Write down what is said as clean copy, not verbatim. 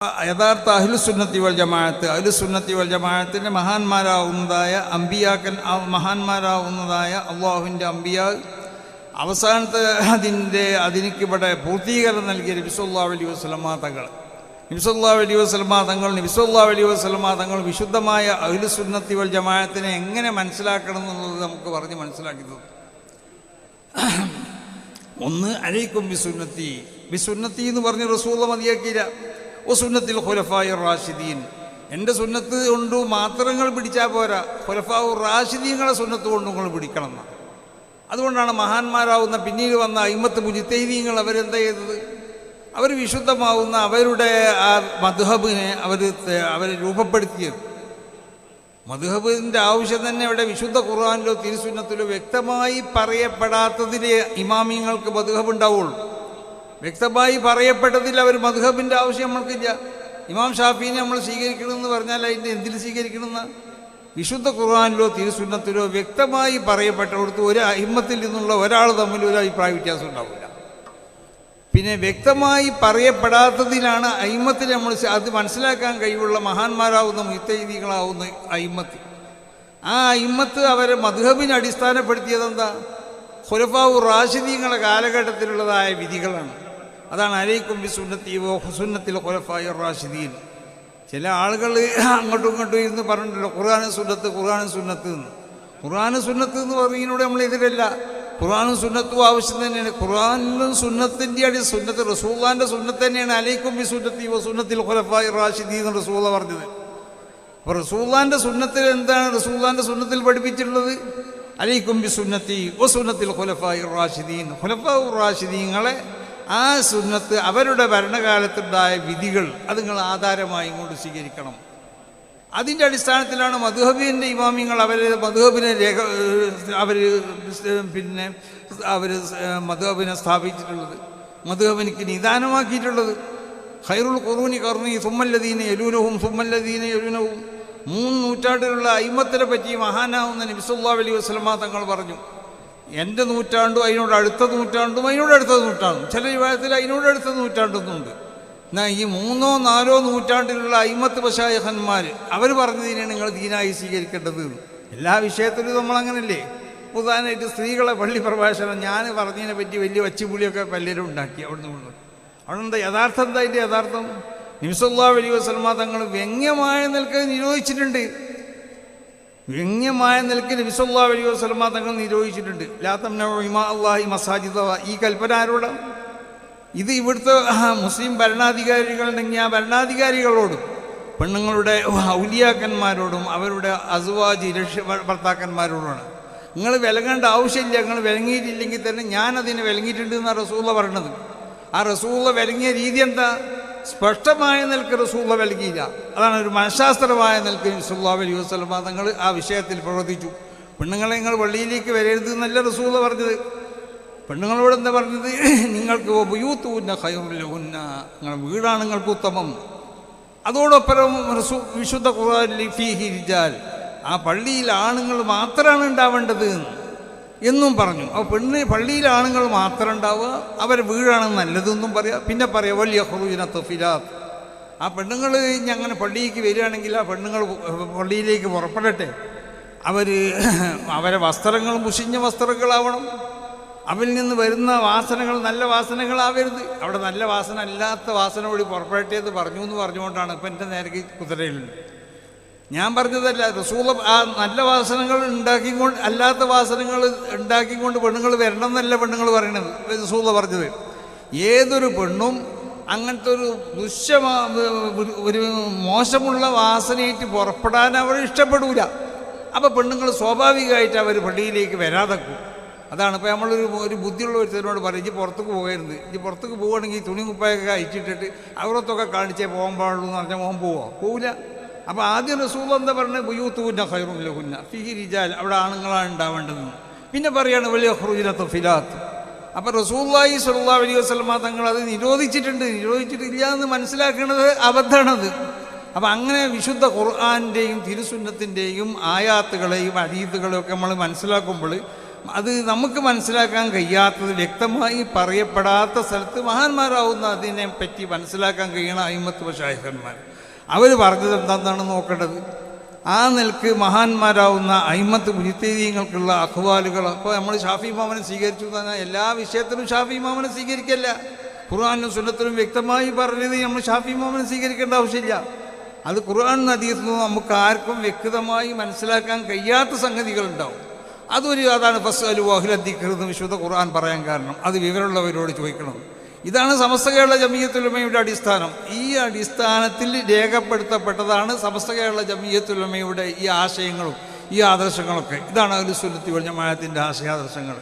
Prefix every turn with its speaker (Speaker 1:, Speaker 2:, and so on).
Speaker 1: യഥാർത്ഥ അഹ്ലുസുന്നത്തി വൽ ജമാഅത്തിന്റെ മഹാന്മാരാവുന്നതായ മഹാന്മാരാവുന്നതായ അള്ളാഹുവിൻ്റെ അമ്പിയാ അവസാനത്തെ അതിനിക്കിവിടെ പൂർത്തീകരണം നൽകിയ നബി സല്ലല്ലാഹു അലൈഹി വസല്ലമ തങ്ങൾ വിശുദ്ധമായ അഹ്ലുസുന്നത്തി വൽ ജമാഅത്തിനെ എങ്ങനെ മനസ്സിലാക്കണം എന്നുള്ളത് നമുക്ക് പറഞ്ഞ് മനസ്സിലാക്കി തന്നു. ഒന്ന്, അലൈക്കും ബിസുന്നത്തി എന്ന് പറഞ്ഞ് റസൂൽ മതിയാക്കിയില്ല. സുന്നത്തിൽ ഖുലഫാഉർ റാഷിദീൻ, എൻ്റെ സുന്നത്ത് കൊണ്ട് മാത്രങ്ങൾ പിടിച്ചാൽ പോരാ, ഖുലഫാഉർ റാഷിദീങ്ങളെ സുന്നത്ത് കൊണ്ട് നിങ്ങൾ പിടിക്കണം എന്നാണ്. അതുകൊണ്ടാണ് മഹാന്മാരാവുന്ന പിന്നീട് വന്ന അയിമ്മത്ത് മുജ്തഹിദീങ്ങൾ അവരെന്താ ചെയ്തത്? അവർ വിശുദ്ധമാവുന്ന അവരുടെ ആ മദ്ഹബിനെ അവർ രൂപപ്പെടുത്തിയത്. മദ്ഹബിൻ്റെ ആവശ്യം തന്നെ അവിടെ വിശുദ്ധ ഖുർആനിലോ തിരുസുന്നത്തിലോ വ്യക്തമായി പറയപ്പെടാത്തതിലെ ഇമാമിങ്ങൾക്ക് മദ്ഹബ് ഉണ്ടാവുള്ളൂ. വ്യക്തമായി പറയപ്പെട്ടതിൽ അവർ മദ്ഹബിൻ്റെ ആവശ്യം നമ്മൾക്കില്ല. ഇമാം ഷാഫിനെ നമ്മൾ സ്വീകരിക്കണമെന്ന് പറഞ്ഞാൽ അതിൻ്റെ എന്തിൽ സ്വീകരിക്കണമെന്ന്? വിശുദ്ധ ഖുർആനിലോ തിരുസുന്നത്തിലോ വ്യക്തമായി പറയപ്പെട്ടെടുത്ത് ഒരു അഹിമ്മത്തിൽ നിന്നുള്ള ഒരാൾ തമ്മിൽ ഒരു അഭിപ്രായ വ്യത്യാസം ഉണ്ടാവില്ല. പിന്നെ വ്യക്തമായി പറയപ്പെടാത്തതിലാണ് അഹിമ്മത്തിൽ നമ്മൾ അത് മനസ്സിലാക്കാൻ കഴിവുള്ള മഹാന്മാരാവുന്ന മുജ്തഹിദീകളാവുന്ന അഹിമ്മത്ത്. ആ അഹിമ്മത്ത് അവരെ മദ്ഹബിനെ അടിസ്ഥാനപ്പെടുത്തിയതെന്താ? ഖുലഫാഉർ റാഷിദീങ്ങളുടെ കാലഘട്ടത്തിലുള്ളതായ വിധികളാണ്. അതാണ് അലൈക്കും ബിസുന്നത്തി സുന്നത്തിൽ ഖുലഫാഉർ റാഷിദീൻ. ചില ആളുകൾ അങ്ങോട്ടും ഇങ്ങോട്ടും ഇരുന്ന് പറഞ്ഞിട്ടുണ്ടല്ലോ ഖുർആനും സുന്നത്ത് എന്ന് പറയുന്നതിനോട് നമ്മൾ എതിരല്ല. ഖുർആനും സുന്നത്തും ആവശ്യം തന്നെയാണ്. ഖുർആനിലും സുന്നത്തിൻ്റെ സുന്നത്ത് റസൂലുള്ളാഹിൻ്റെ സുന്നത്ത് തന്നെയാണ് അലൈക്കും ബിസുന്നത്തി സുന്നത്തിൽ ഖുലഫാഉർ റാഷിദീൻ എന്ന് റസൂലുള്ളാഹി പറഞ്ഞത്. അപ്പോൾ റസൂലുള്ളാഹിൻ്റെ സുന്നത്തിൽ എന്താണ് റസൂലുള്ളാഹിൻ്റെ സുന്നത്തിൽ പഠിപ്പിച്ചിട്ടുള്ളത്? അലൈക്കും ബിസുന്നത്തി സുന്നത്തിൽ ഖുലഫാഉർ റാഷിദീൻ. ഖുലഫാഉർ റാഷിദീങ്ങളെ ആ സുന്നത്ത് അവരുടെ ഭരണകാലത്തുണ്ടായ വിധികൾ അത് നിങ്ങൾ ആധാരമായി ഇങ്ങോട്ട് സ്വീകരിക്കണം. അതിൻ്റെ അടിസ്ഥാനത്തിലാണ് മദ്ഹബിൻ്റെ ഇമാമിങ്ങൾ മദ്ഹബിനെ സ്ഥാപിച്ചിട്ടുള്ളത്, മദ്ഹബിനിക്ക് നിദാനമാക്കിയിട്ടുള്ളത്. ഖൈറുൽ ഖുറൂനി ഖർനി സുമ്മല്ലദീന യലൂനഹും സുമ്മല്ലദീന യലൂനഹും. 3 നൂറ്റാണ്ടിലുള്ള അയിമ്മത്തിനെ പറ്റി മഹാനാവുന്ന നബി സല്ലല്ലാഹു അലൈഹി വസല്ലമ തങ്ങൾ പറഞ്ഞു, എൻ്റെ നൂറ്റാണ്ടും അതിനോട് അടുത്ത നൂറ്റാണ്ടും അതിനോട് അടുത്ത നൂറ്റാണ്ടും, ചില വിഭാഗത്തിൽ അതിനോട് അടുത്ത നൂറ്റാണ്ടൊന്നുണ്ട്. എന്നാൽ ഈ 3ഓ 4ഓ നൂറ്റാണ്ടിലുള്ള അയിമ്മത്ത് മശായിഖന്മാർ അവർ പറഞ്ഞതിനാണ് നിങ്ങൾ ദീനായി സ്വീകരിക്കേണ്ടത്. എല്ലാ വിഷയത്തിലും നമ്മളങ്ങനല്ലേ. ഉദാഹരണമായിട്ട് സ്ത്രീകളെ പള്ളി പ്രഭാഷണം ഞാൻ പറഞ്ഞതിനെ പറ്റി വലിയ വച്ചുപുളിയൊക്കെ പലരും ഉണ്ടാക്കി. അവിടെ എന്താ യഥാർത്ഥം? എന്താ അതിൻ്റെ യഥാർത്ഥം? നബി സല്ലല്ലാഹു അലൈഹി വസല്ലമ തങ്ങൾ വ്യംഗ്യമായ നിലക്ക് നിരോധിച്ചിട്ടുണ്ട്. വ്യംഗ്യമായ നിലക്ക് നബി സല്ലല്ലാഹു അലൈഹി വസല്ലമ തങ്ങൾ നിരോധിച്ചിട്ടുണ്ട്. ലാ തംനഉ ഇമാ അല്ലാഹി മസാജിദല്ലാഹ്. ഈ കൽപ്പന ആരോടാ? ഇത് ഇവിടുത്തെ മുസ്ലിം ഭരണാധികാരികളുണ്ടെങ്കിൽ ആ ഭരണാധികാരികളോടും പെണ്ണുങ്ങളുടെ ഔലിയാക്കന്മാരോടും അവരുടെ അസ്വാജി ഭർത്താക്കന്മാരോടുമാണ്. നിങ്ങൾ വിലങ്ങേണ്ട ആവശ്യമില്ല. നിങ്ങൾ വിലങ്ങിയിട്ടില്ലെങ്കിൽ തന്നെ ഞാനതിനെ വിലങ്ങിയിട്ടുണ്ട് എന്നാണ് റസൂലുള്ള പറയണത്. ആ റസൂലുള്ള വിലങ്ങിയ രീതി എന്താ? സ്പഷ്ടമായ നിലക്ക് റസൂലുള്ള വിലങ്ങിയില്ല. അതാണ് ഒരു മനഃശാസ്ത്രമായ നിലക്ക് സല്ലല്ലാഹു അലൈഹി വസല്ലമ തങ്ങൾ ആ വിഷയത്തിൽ പ്രവർത്തിച്ചു. പെണ്ണുങ്ങളെ നിങ്ങൾ പള്ളിയിലേക്ക് വരരുത് എന്നല്ല റസൂലുള്ള പറഞ്ഞത്. പെണ്ണുങ്ങളോട് എന്താ പറഞ്ഞത്? നിങ്ങൾക്ക് ബുയൂത്തുന്ന ഖൈറുൽ ലഹുന്ന, നിങ്ങളുടെ വീടാണ് നിങ്ങൾക്ക് ഉത്തമം. അതോടൊപ്പം വിശുദ്ധ ഖുർആനിൽ ഫീഹി റിജാൽ, ആ പള്ളിയിൽ ആണുങ്ങൾ മാത്രമാണ് ഉണ്ടാവേണ്ടത് എന്നും പറഞ്ഞു. അപ്പോൾ പള്ളിയിൽ ആണുങ്ങൾ മാത്രം ഉണ്ടാവുക, അവരെ വീടാണ് നല്ലതെന്നും പറയാം. പിന്നെ പറയാം വലിയ ഖുറൂജിന തഫിലാത്ത്, ആ പെണ്ണുങ്ങൾ അങ്ങനെ പള്ളിയിലേക്ക് വരികയാണെങ്കിൽ ആ പെണ്ണുങ്ങൾ പള്ളിയിലേക്ക് പുറപ്പെടട്ടെ. അവരെ വസ്ത്രങ്ങൾ മുഷിഞ്ഞ വസ്ത്രങ്ങളാവണം. അവരിൽ നിന്ന് വരുന്ന വാസനകൾ നല്ല വാസനകളാവരുത്. അവിടെ നല്ല വാസന അല്ലാത്ത വാസന വഴി പുറപ്പെടട്ടെ എന്ന് പറഞ്ഞു എന്ന് പറഞ്ഞുകൊണ്ടാണ് ഇപ്പം എൻ്റെ നേരെ കുതിരയിലുണ്ട്. ഞാൻ പറഞ്ഞതല്ല, റസൂൽ ആ നല്ല വാസനകൾ അല്ലാത്ത വാസനകൾ ഉണ്ടാക്കിക്കൊണ്ട് പെണ്ണുങ്ങൾ വരണം എന്നല്ല പെണ്ണുങ്ങൾ പറയണത്. റസൂൽ പറഞ്ഞത് ഏതൊരു പെണ്ണും അങ്ങനത്തെ ഒരു മോശമുള്ള വാസനയായിട്ട് പുറപ്പെടാൻ അവർ ഇഷ്ടപ്പെടൂല. അപ്പോൾ പെണ്ണുങ്ങൾ സ്വാഭാവികമായിട്ട് അവർ പള്ളിയിലേക്ക് വരാതെക്കും. അതാണ് ഇപ്പോൾ നമ്മളൊരു ബുദ്ധിയുള്ള ഒരുത്തനോട് പറയും ഇജ്ജ് പുറത്തേക്ക് പോകരുത്, ഇജ്ജ് പുറത്തേക്ക് പോവുകയാണെങ്കിൽ തുണി കുപ്പായൊക്കെ അയച്ചിട്ടിട്ട് അവരത്തൊക്കെ കാണിച്ചേ പോകാൻ പാടുള്ളൂ എന്ന് പറഞ്ഞാൽ മോൻ പോവില്ല. അപ്പോൾ ആദ്യം റസൂൽ എന്താ പറഞ്ഞത്? ബുയൂത്തുന്ന ഖൈറുൽ ലഹുന്ന ഫീഹി റിജാൽ, അവിടെ ആണുങ്ങളാണ് ഉണ്ടാവേണ്ടതെന്ന്. പിന്നെ പറയാണ് വലിയ ഖുറൂജിന തഫിലാത്ത്. അപ്പോൾ റസൂലുള്ളാഹി സ്വല്ലല്ലാഹു അലൈഹി വസല്ലമ തങ്ങൾ അത് നിരോധിച്ചിട്ടില്ല എന്ന് മനസ്സിലാക്കുന്നത് അബദ്ധമാണത്. അപ്പം അങ്ങനെ വിശുദ്ധ ഖുർആൻ്റെയും തിരുസുന്നത്തിൻ്റെയും ആയാത്തുകളെയും ഹദീസുകളെയും ഒക്കെ നമ്മൾ മനസ്സിലാക്കുമ്പോൾ അത് നമുക്ക് മനസ്സിലാക്കാൻ കഴിയാത്തത്, വ്യക്തമായി പറയപ്പെടാത്ത സ്ഥലത്ത് മഹാന്മാരാവുന്ന അതിനെ പറ്റി മനസ്സിലാക്കാൻ കഴിയണ അയിമത്ത് മശായിഖന്മാർ അവർ പറഞ്ഞത് എന്താണെന്നാണ് നോക്കേണ്ടത്. ആ നിലക്ക് മഹാന്മാരാവുന്ന അയിമത്ത് മുജ്തഹിദീങ്ങൾക്കുള്ള അഖ്വാലുകൾ. അപ്പോൾ നമ്മൾ ഷാഫി ഇമാമിനെ സ്വീകരിച്ചു തന്നെ എല്ലാ വിഷയത്തിലും ഷാഫി ഇമാമിനെ സ്വീകരിക്കല്ല. ഖുർആനും സുന്നത്തിലും വ്യക്തമായി പറഞ്ഞത് നമ്മൾ ഷാഫി ഇമാമിനെ സ്വീകരിക്കേണ്ട ആവശ്യമില്ല. അത് ഖുർആൻ ഹദീസിൽ നമുക്ക് ആർക്കും വ്യക്തമായി മനസ്സിലാക്കാൻ കഴിയാത്ത സംഗതികളുണ്ടാവും. അതാണ് ഫസ്അലു അഹ്ല ദിക്ർ എന്ന് വിശുദ്ധ ഖുർആൻ പറയാൻ കാരണം. അത് വിവരമുള്ളവരോട് ചോദിക്കണം. ഇതാണ് സമസ്ത കേരള ജമിയത്തുൽ ഉലമയുടെ അടിസ്ഥാനം. ഈ അടിസ്ഥാനത്തിൽ രേഖപ്പെടുത്തപ്പെട്ടതാണ് സമസ്ത കേരള ജമിയത്തുൽ ഉലമയുടെ ഈ ആശയങ്ങളും ഈ ആദർശങ്ങളൊക്കെ. ഇതാണ് അഹ്ലുസുന്നത്തി വൽ ജമാഅത്തിൻ്റെ ആശയാദർശങ്ങൾ.